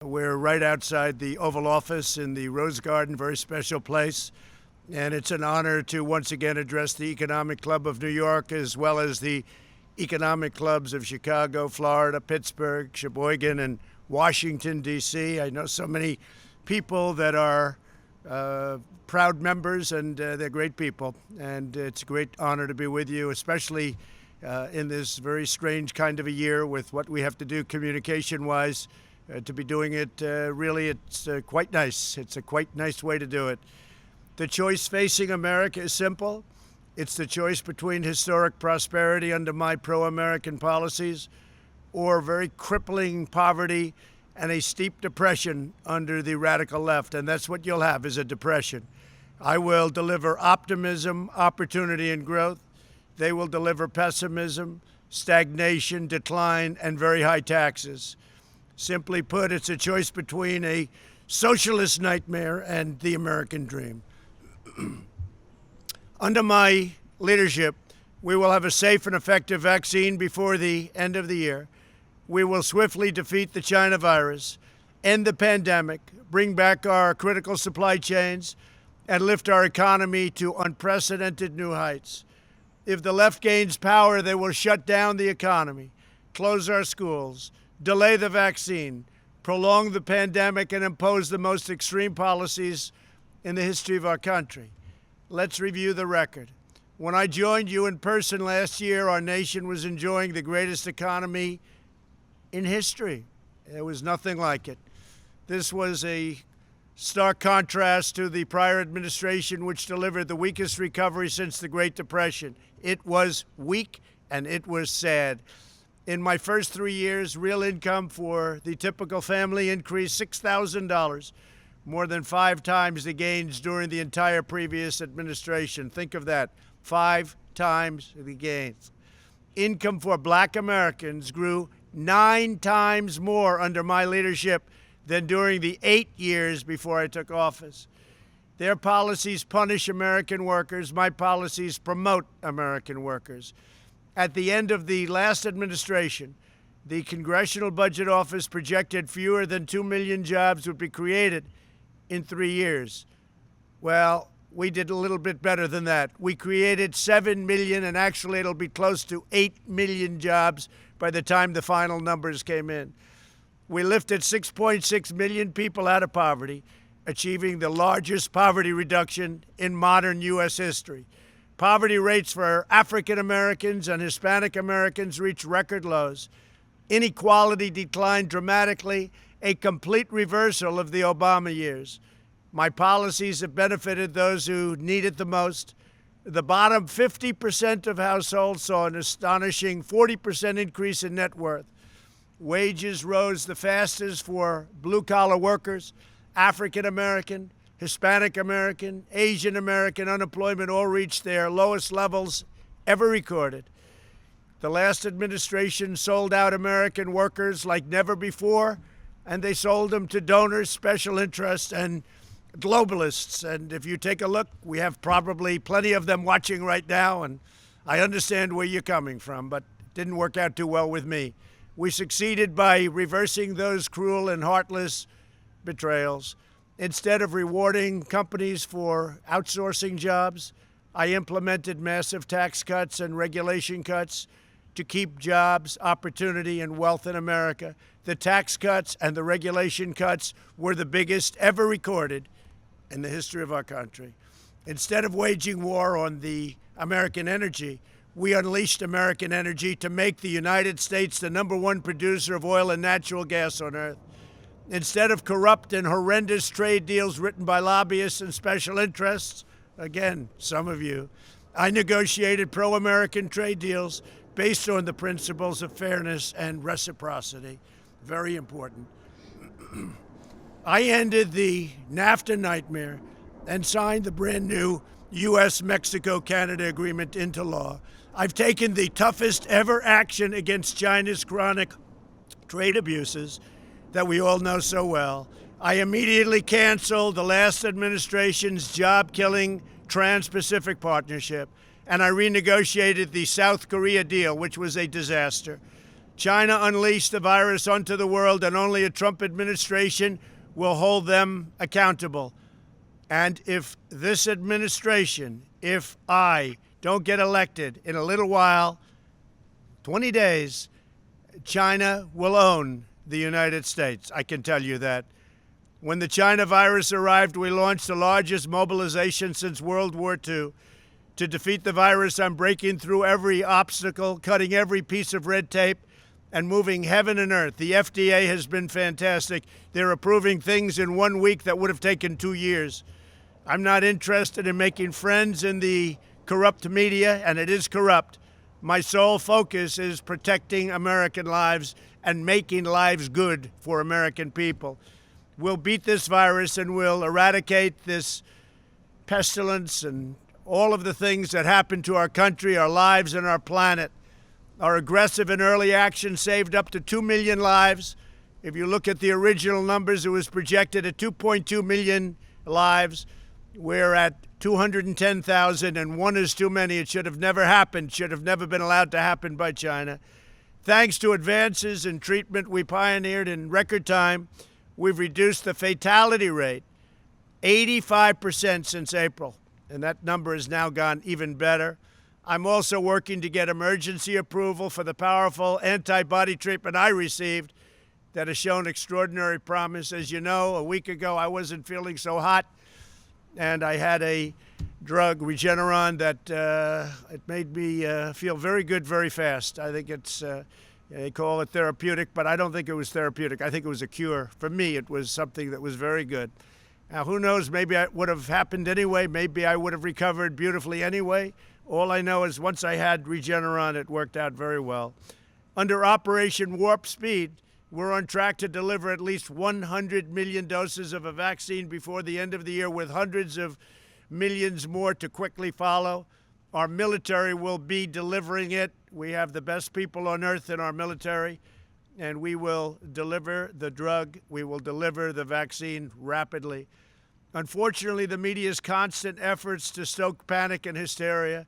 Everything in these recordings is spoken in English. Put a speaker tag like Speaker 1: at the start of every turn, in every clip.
Speaker 1: We're right outside the Oval Office in the Rose Garden, very special place. And it's an honor to once again address the Economic Club of New York, as well as the economic clubs of Chicago, Florida, Pittsburgh, Sheboygan, and Washington, D.C. I know so many people that are proud members, and they're great people. And it's a great honor to be with you, especially in this very strange kind of a year with what we have to do communication-wise. To be doing it, really, it's quite nice. It's a quite nice way to do it. The choice facing America is simple. It's the choice between historic prosperity under my pro-American policies or very crippling poverty and a steep depression under the radical left. And that's what you'll have, is a depression. I will deliver optimism, opportunity, and growth. They will deliver pessimism, stagnation, decline, and very high taxes. Simply put, it's a choice between a socialist nightmare and the American dream. Under my leadership, we will have a safe and effective vaccine before the end of the year. We will swiftly defeat the China virus, end the pandemic, bring back our critical supply chains, and lift our economy to unprecedented new heights. If the left gains power, they will shut down the economy, close our schools, delay the vaccine, prolong the pandemic, and impose the most extreme policies in the history of our country. Let's review the record. When I joined you in person last year, our nation was enjoying the greatest economy in history. There was nothing like it. This was a stark contrast to the prior administration, which delivered the weakest recovery since the Great Depression. It was weak and it was sad. In my first 3 years, real income for the typical family increased $6,000, more than 5 times the gains during the entire previous administration. Think of that, 5 times the gains. Income for Black Americans grew 9 times more under my leadership than during the 8 years before I took office. Their policies punish American workers. My policies promote American workers. At the end of the last administration, the Congressional Budget Office projected fewer than 2 million jobs would be created in 3 years. Well, we did a little bit better than that. We created 7 million, and actually it'll be close to 8 million jobs by the time the final numbers came in. We lifted 6.6 million people out of poverty, achieving the largest poverty reduction in modern U.S. history. Poverty rates for African Americans and Hispanic Americans reached record lows. Inequality declined dramatically, a complete reversal of the Obama years. My policies have benefited those who need it the most. The bottom 50% of households saw an astonishing 40% increase in net worth. Wages rose the fastest for blue-collar workers, African American, Hispanic American, Asian American. Unemployment all reached their lowest levels ever recorded. The last administration sold out American workers like never before, and they sold them to donors, special interests, and globalists. And if you take a look, we have probably plenty of them watching right now, and I understand where you're coming from, but it didn't work out too well with me. We succeeded by reversing those cruel and heartless betrayals. Instead of rewarding companies for outsourcing jobs, I implemented massive tax cuts and regulation cuts to keep jobs, opportunity, and wealth in America. The tax cuts and the regulation cuts were the biggest ever recorded in the history of our country. Instead of waging war on the American energy, we unleashed American energy to make the United States the #1 producer of oil and natural gas on earth. Instead of corrupt and horrendous trade deals written by lobbyists and special interests, again, some of you, I negotiated pro-American trade deals based on the principles of fairness and reciprocity. Very important. I ended the NAFTA nightmare and signed the brand new U.S.-Mexico-Canada agreement into law. I've taken the toughest ever action against China's chronic trade abuses that we all know so well. I immediately canceled the last administration's job-killing Trans-Pacific Partnership, and I renegotiated the South Korea deal, which was a disaster. China unleashed the virus onto the world, and only a Trump administration will hold them accountable. And if this administration, if I don't get elected in a little while, 20 days, China will own the United States. I can tell you that. When the China virus arrived, we launched the largest mobilization since World War II. To defeat the virus, I'm breaking through every obstacle, cutting every piece of red tape, and moving heaven and earth. The FDA has been fantastic. They're approving things in 1 week that would have taken 2 years. I'm not interested in making friends in the corrupt media, and it is corrupt. My sole focus is protecting American lives and making lives good for American people. We'll beat this virus and we'll eradicate this pestilence and all of the things that happen to our country, our lives, and our planet. Our aggressive and early action saved up to 2 million lives. If you look at the original numbers, it was projected at 2.2 million lives. We're at 210,000, and one is too many. It should have never happened, should have never been allowed to happen by China. Thanks to advances in treatment we pioneered in record time, we've reduced the fatality rate 85% since April, and that number has now gone even better. I'm also working to get emergency approval for the powerful antibody treatment I received that has shown extraordinary promise. As you know, a week ago I wasn't feeling so hot, and I had a drug, Regeneron, that it made me feel very good very fast. I think it's, they call it therapeutic, but I don't think it was therapeutic. I think it was a cure. For me, it was something that was very good. Now, who knows, maybe it would have happened anyway. Maybe I would have recovered beautifully anyway. All I know is once I had Regeneron, it worked out very well. Under Operation Warp Speed, we're on track to deliver at least 100 million doses of a vaccine before the end of the year, with hundreds of millions more to quickly follow. Our military will be delivering it. We have the best people on earth in our military, and we will deliver the drug. We will deliver the vaccine rapidly. Unfortunately, the media's constant efforts to stoke panic and hysteria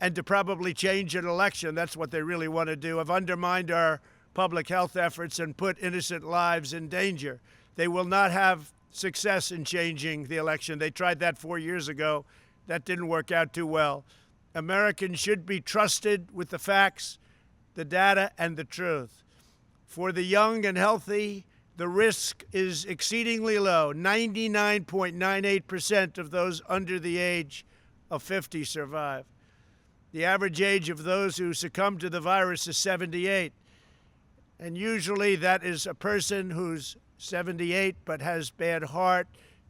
Speaker 1: and to probably change an election, that's what they really want to do, have undermined our public health efforts and put innocent lives in danger. They will not have success in changing the election. They tried that 4 years ago. That didn't work out too well. Americans should be trusted with the facts, the data, and the truth. For the young and healthy, the risk is exceedingly low. 99.98% of those under the age of 50 survive. The average age of those who succumb to the virus is 78. And usually that is a person who's 78 but has bad heart,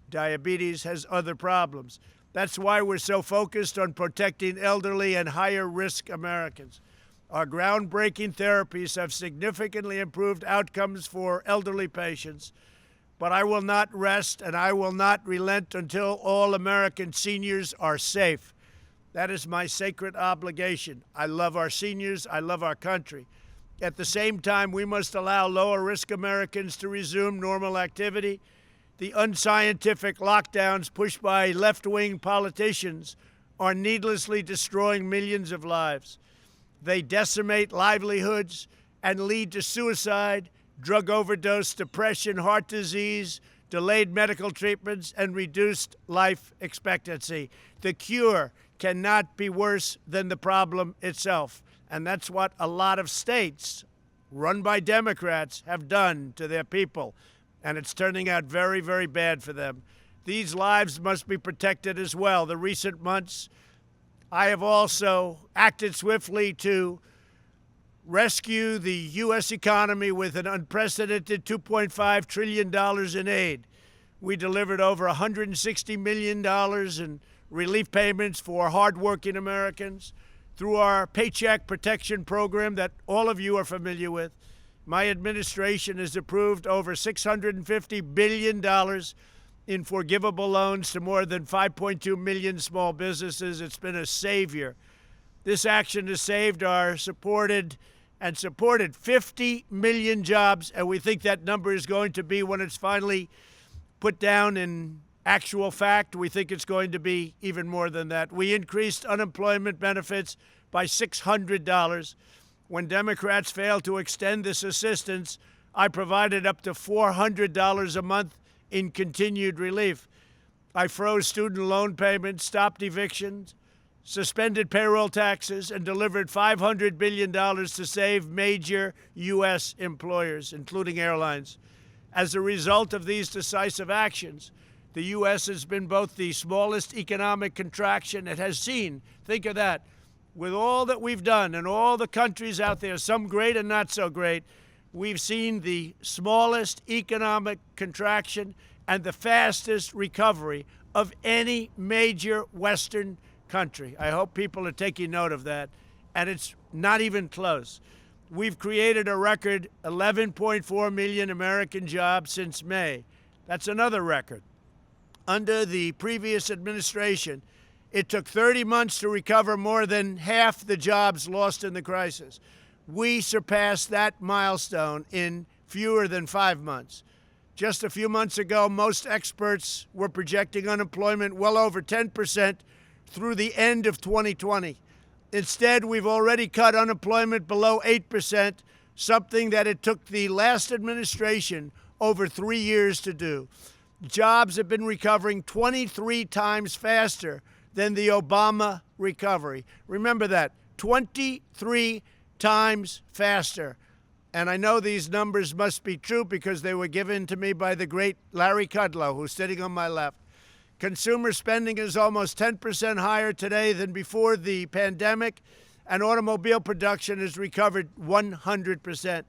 Speaker 1: diabetes, has other problems. That's why we're so focused on protecting elderly and higher risk Americans. Our groundbreaking therapies have significantly improved outcomes for elderly patients, but I will not rest and I will not relent until all American seniors are safe. That is my sacred obligation. I love our seniors. I love our country. At the same time, we must allow lower-risk Americans to resume normal activity. The unscientific lockdowns pushed by left-wing politicians are needlessly destroying millions of lives. They decimate livelihoods and lead to suicide, drug overdose, depression, heart disease, delayed medical treatments, and reduced life expectancy. The cure cannot be worse than the problem itself. And that's what a lot of states run by Democrats have done to their people. And it's turning out very, very bad for them. These lives must be protected as well. The recent months, I have also acted swiftly to rescue the U.S. economy with an unprecedented $2.5 trillion in aid. We delivered over $160 million in relief payments for hardworking Americans. Through our Paycheck Protection Program that all of you are familiar with, my administration has approved over $650 billion in forgivable loans to more than 5.2 million small businesses. It's been a savior. This action has saved our supported 50 million jobs, and we think that number is going to be, when it's finally put down in actual fact, we think it's going to be even more than that. We increased unemployment benefits by $600. When Democrats failed to extend this assistance, I provided up to $400 a month in continued relief. I froze student loan payments, stopped evictions, suspended payroll taxes, and delivered $500 billion to save major U.S. employers, including airlines. As a result of these decisive actions, the U.S. has been both the smallest economic contraction it has seen. Think of that. With all that we've done and all the countries out there, some great and not so great, we've seen the smallest economic contraction and the fastest recovery of any major Western country. I hope people are taking note of that. And it's not even close. We've created a record 11.4 million American jobs since May. That's another record. Under the previous administration, it took 30 months to recover more than half the jobs lost in the crisis. We surpassed that milestone in fewer than 5 months. Just a few months ago, most experts were projecting unemployment well over 10% through the end of 2020. Instead, we've already cut unemployment below 8%, something that it took the last administration over 3 years to do. Jobs have been recovering 23 times faster than the Obama recovery. Remember that, 23 times faster. And I know these numbers must be true because they were given to me by the great Larry Kudlow, who's sitting on my left. Consumer spending is almost 10% higher today than before the pandemic, and automobile production has recovered 100%.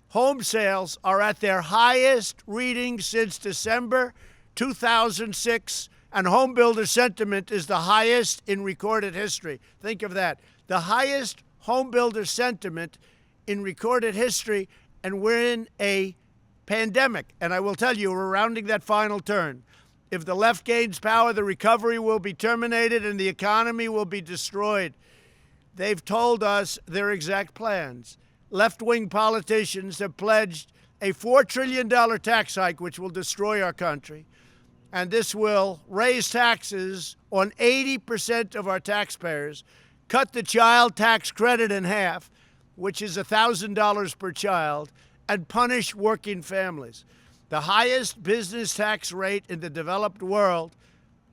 Speaker 1: Home sales are at their highest reading since December 2006, and home builder sentiment is the highest in recorded history. Think of that. The highest home builder sentiment in recorded history, and we're in a pandemic. And I will tell you, we're rounding that final turn. If the left gains power, the recovery will be terminated and the economy will be destroyed. They've told us their exact plans. Left-wing politicians have pledged a $4 trillion tax hike, which will destroy our country. And this will raise taxes on 80% of our taxpayers, cut the child tax credit in half, which is $1,000 per child, and punish working families. The highest business tax rate in the developed world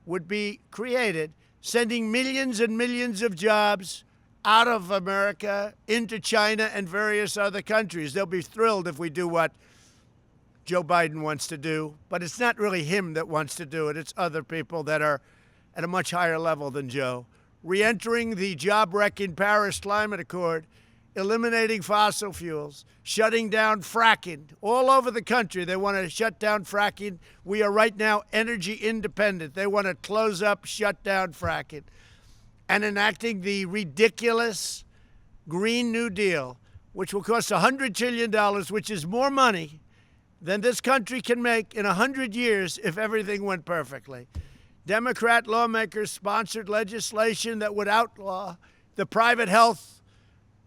Speaker 1: would be created, sending millions and millions of jobs out of America into China and various other countries. They'll be thrilled if we do what Joe Biden wants to do, but it's not really him that wants to do it. It's other people that are at a much higher level than Joe. Re-entering the job-wrecking Paris Climate Accord, eliminating fossil fuels, shutting down fracking. All over the country, they want to shut down fracking. We are right now energy independent. They want to close up, shut down fracking. And enacting the ridiculous Green New Deal, which will cost $100 trillion, which is more money than this country can make in 100 years if everything went perfectly. Democrat lawmakers sponsored legislation that would outlaw the private health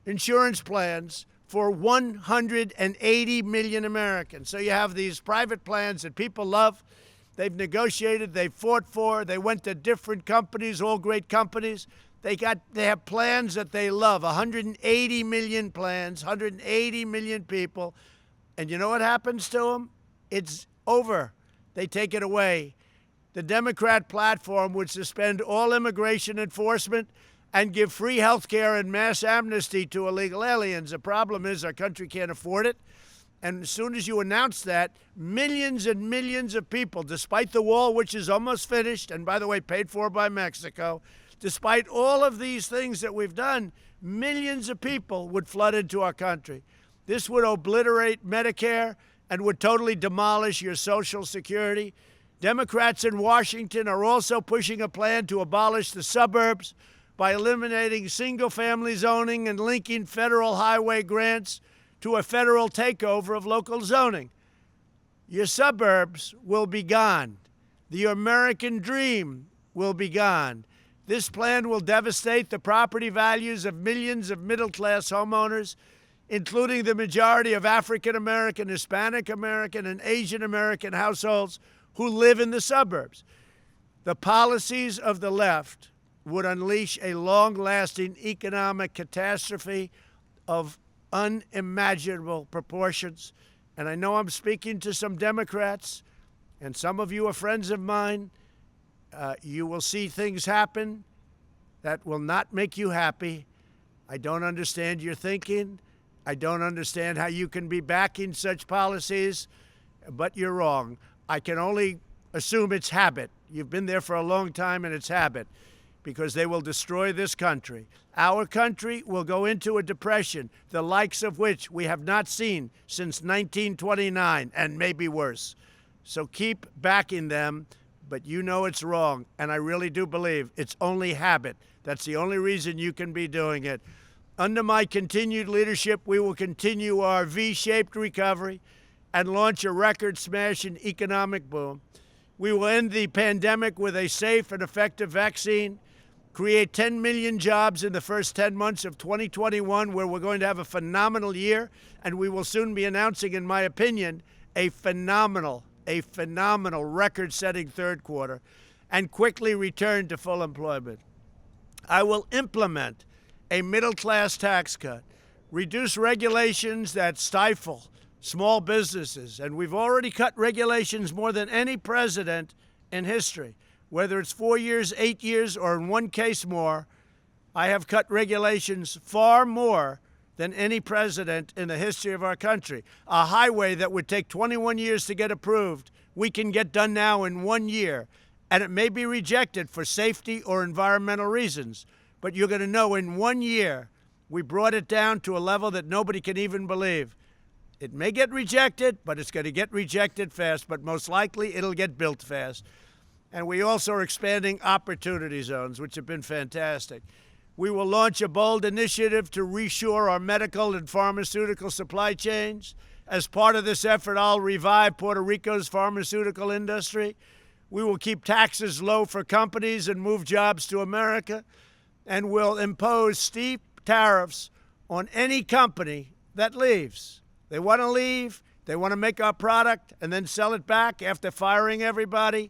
Speaker 1: insurance plans for 180 million Americans. So you have these private plans that people love. They've negotiated, they've fought for, they went to different companies, all great companies. They have plans that they love, 180 million plans, 180 million people. And you know what happens to them? It's over. They take it away. The Democrat platform would suspend all immigration enforcement and give free health care and mass amnesty to illegal aliens. The problem is our country can't afford it. And as soon as you announce that, millions and millions of people, despite the wall, which is almost finished, and by the way, paid for by Mexico, despite all of these things that we've done, millions of people would flood into our country. This would obliterate Medicare and would totally demolish your Social Security. Democrats in Washington are also pushing a plan to abolish the suburbs by eliminating single-family zoning and linking federal highway grants to a federal takeover of local zoning. Your suburbs will be gone. The American dream will be gone. This plan will devastate the property values of millions of middle-class homeowners, including the majority of African American, Hispanic American, and Asian American households who live in the suburbs. The policies of the left would unleash a long-lasting economic catastrophe of unimaginable proportions. And I know I'm speaking to some Democrats, and some of you are friends of mine. You will see things happen that will not make you happy. I don't understand your thinking. I don't understand how you can be backing such policies, but you're wrong. I can only assume it's habit. You've been there for a long time, and it's habit, because they will destroy this country. Our country will go into a depression, the likes of which we have not seen since 1929, and maybe worse. So keep backing them, but you know it's wrong, and I really do believe it's only habit. That's the only reason you can be doing it. Under my continued leadership, we will continue our V-shaped recovery and launch a record-smashing economic boom. We will end the pandemic with a safe and effective vaccine, create 10 million jobs in the first 10 months of 2021, where we're going to have a phenomenal year, and we will soon be announcing, in my opinion, a phenomenal record-setting third quarter, and quickly return to full employment. I will implement a middle-class tax cut, reduce regulations that stifle small businesses, and we've already cut regulations more than any president in history. Whether it's 4 years, 8 years, or in one case more, I have cut regulations far more than any president in the history of our country. A highway that would take 21 years to get approved, we can get done now in 1 year, and it may be rejected for safety or environmental reasons, but you're going to know in 1 year we brought it down to a level that nobody can even believe. It may get rejected, but it's going to get rejected fast, but most likely it'll get built fast. And we also are expanding opportunity zones, which have been fantastic. We will launch a bold initiative to reshore our medical and pharmaceutical supply chains. As part of this effort, I'll revive Puerto Rico's pharmaceutical industry. We will keep taxes low for companies and move jobs to America. And will impose steep tariffs on any company that leaves. They want to leave, they want to make our product and then sell it back after firing everybody.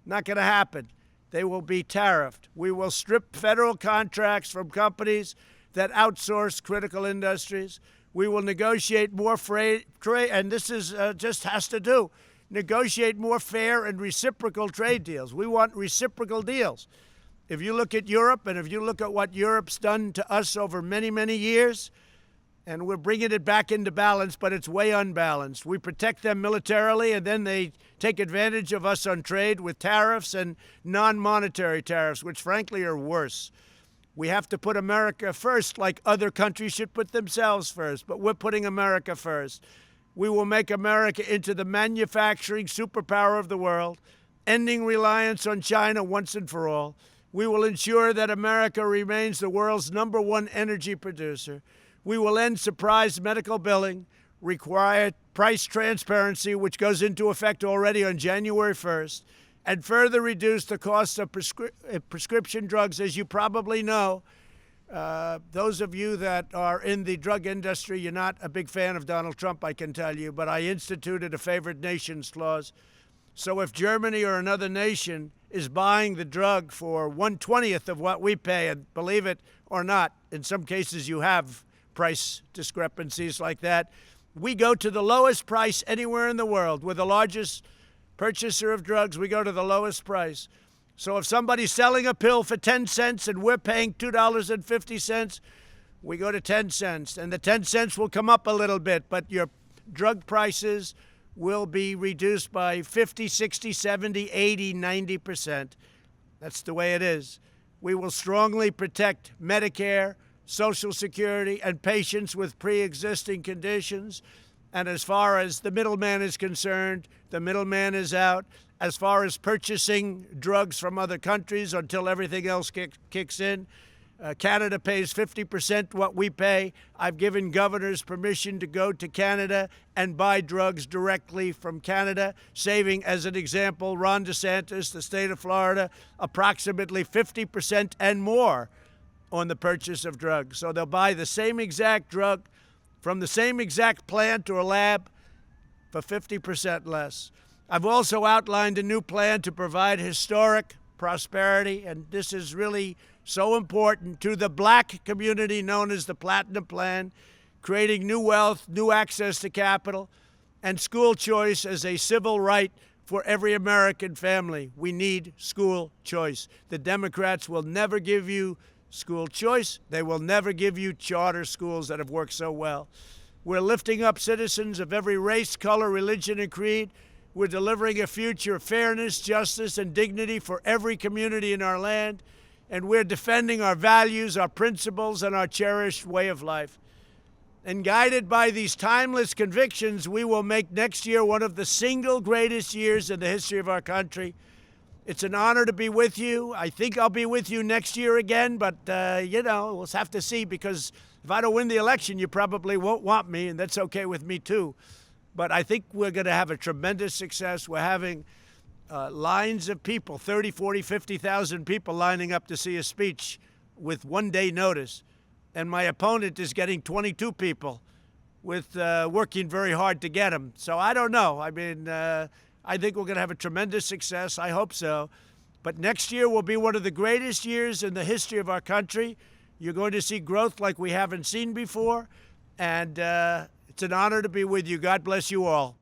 Speaker 1: Not going to happen. They will be tariffed. We will strip federal contracts from companies that outsource critical industries. We will negotiate more trade, and this is just has to do, negotiate more fair and reciprocal trade deals. We want reciprocal deals. If you look at Europe, and if you look at what Europe's done to us over many, many years, and we're bringing it back into balance, but it's way unbalanced. We protect them militarily, and then they take advantage of us on trade with tariffs and non-monetary tariffs, which frankly are worse. We have to put America first, like other countries should put themselves first, but we're putting America first. We will make America into the manufacturing superpower of the world, ending reliance on China once and for all. We will ensure that America remains the world's #1 energy producer. We will end surprise medical billing, require price transparency, which goes into effect already on January 1st, and further reduce the cost of prescription drugs. As you probably know, those of you that are in the drug industry, you're not a big fan of Donald Trump, I can tell you, but I instituted a favored nations clause. So if Germany or another nation is buying the drug for 1/20th of what we pay, and believe it or not, in some cases you have price discrepancies like that, we go to the lowest price anywhere in the world. We're the largest purchaser of drugs. We go to the lowest price. So if somebody's selling a pill for 10 cents and we're paying $2.50, we go to 10 cents. And the 10 cents will come up a little bit, but your drug prices will be reduced by 50, 60, 70, 80, 90%. That's the way it is. We will strongly protect Medicare, Social Security, and patients with pre-existing conditions. And as far as the middleman is concerned, the middleman is out. As far as purchasing drugs from other countries until everything else kicks in, Canada pays 50% what we pay. I've given governors permission to go to Canada and buy drugs directly from Canada, saving, as an example, Ron DeSantis, the state of Florida, approximately 50% and more on the purchase of drugs. So they'll buy the same exact drug from the same exact plant or lab for 50% less. I've also outlined a new plan to provide historic prosperity, and this is really so important, to the black community known as the Platinum Plan, creating new wealth, new access to capital, and school choice as a civil right for every American family. We need school choice. The Democrats will never give you school choice. They will never give you charter schools that have worked so well. We're lifting up citizens of every race, color, religion, and creed. We're delivering a future of fairness, justice, and dignity for every community in our land. And we're defending our values, our principles, and our cherished way of life. And guided by these timeless convictions, we will make next year one of the single greatest years in the history of our country. It's an honor to be with you. I think I'll be with you next year again, but, we'll have to see, because if I don't win the election, you probably won't want me, and that's okay with me too. But I think we're going to have a tremendous success. We're having lines of people, 30, 40, 50,000 people lining up to see a speech with 1 day notice. And my opponent is getting 22 people with working very hard to get them. So I don't know. I mean, I think we're going to have a tremendous success. I hope so. But next year will be one of the greatest years in the history of our country. You're going to see growth like we haven't seen before. And it's an honor to be with you. God bless you all.